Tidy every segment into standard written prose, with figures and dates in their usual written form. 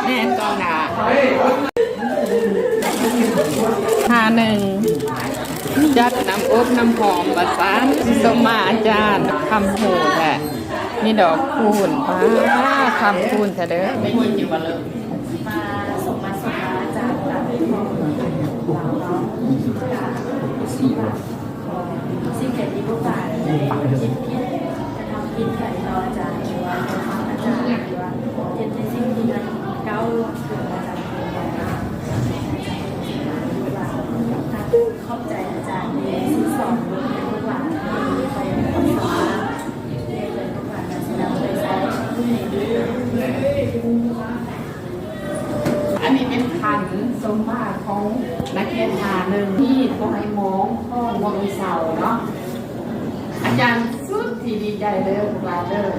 แน่นกองหนา51จัดน้ำอบน้ำหอมประสานสมมาอาจารย์คำโหดแหละมีดอกคูณป้าคำคูณเถอะเด้อไม่ยินอยู่มาเลยมาส่งมาอาจารย์แบบเราเนาะสิ่งเกิดที่พวกเราคิดจะทำกินไข่เราอาจารย์หรือว่าฟังอาจารย์หรือว่าเรียนในสิ่งที่มันก้าวล่วงถึงอาจารย์เข้าใจอาจารย์ในสิ่งสอนในพวกเราไปความสามารถเรียนเลยพวกเราจะนำไปใช้ในอันนี้เป็นขันสมมาของนักเรียน51ที่พวกไอ้มองข้อวงเสาเนาะอาจารย์สุดที่ดีใจเลยพวกเราเลย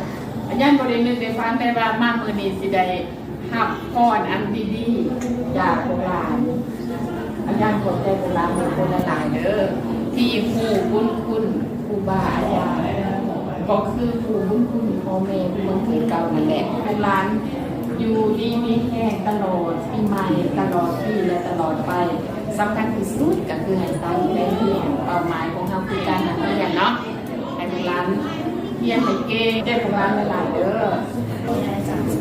อาจารย์บริเวณในฟันได้ว่ามากมือนี้สิได้หับก้อนอันดีๆจากพวกเราอาจารย์กดใจพวกเราเป็นคนละลายเด้อที่ผู้บุญคุณครูบาอาจารย์ก็คือผู้บุญคุณพ่อแม่ผู้บังเกิดเก่านั่นแหละพวกร้านอยู่ดีมีแห้งตลอดปีใหม่ตลอดปีและตลอดไปสำคัญที่สุดก็คือให้ตั้งใจเรียนเป้าหมายของเราคือการเรียนเนาะให้พวกร้านเรียนให้เก่งได้พวกร้านหลายเด้อสาธุ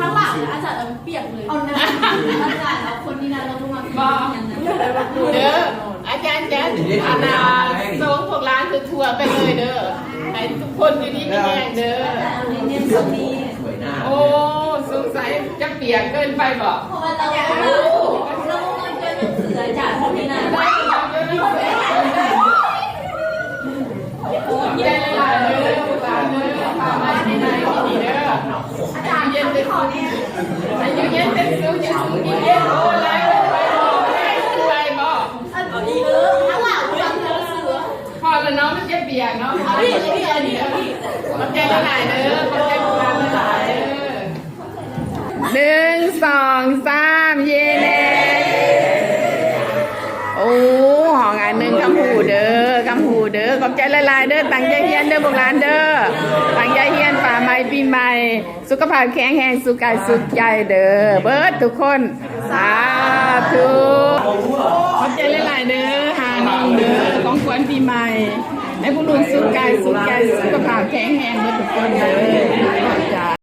ถ้าหลังอาจารย์เปียกเลยเอาหน้าอาจารย์เอาคนนี้นะเราต้องมาบอกเด้ออาจารย์จะอาณาส่งพวกร้านคือทัวร์ไปเลยเด้อให้ทุกคนอยู่นี่มีแน่เด้อโอ้สงสัยจะเปียกเกินไปบอกเพราะว่าเราไม่เคยเป็นสื่ออาจารย์คนนี้นะใจละลายเลยพวกร้านเลยพามาที่ไหนที่นี่เด้ออาจารย์เย็นเป็นสุขอายุเย็นเป็นสุขจะสุขเย็นโอ้แล้วไปบอกให้ช่วยบอกเอาดีเออถ้าหลังฟังเธอเสือพอแล้วน้องมันจะเปียกเนาะพี่ใจละลายเด้อใจพวกร้านละลายเด้อ1 2 3เย้เน่โอ้หองอันหนึ่งคำหูเด้อขอบใจละลายเด้อตั้งใจเฮียนเด้อพวกร้านเด้อตั้งใจเฮียนฝ่าใหม่ปีใหม่สุขภาพแข็งแรงสุขกายสุขใจเด้อเบิร์ดทุกคนสาธุขอบใจละลายเด้อ51เด้อของขวัญปีใหม่ให้ผู้ลุงสุขกายสุขใจสุขภาพแข็งแรงเบิร์ดทุกคนเด้อ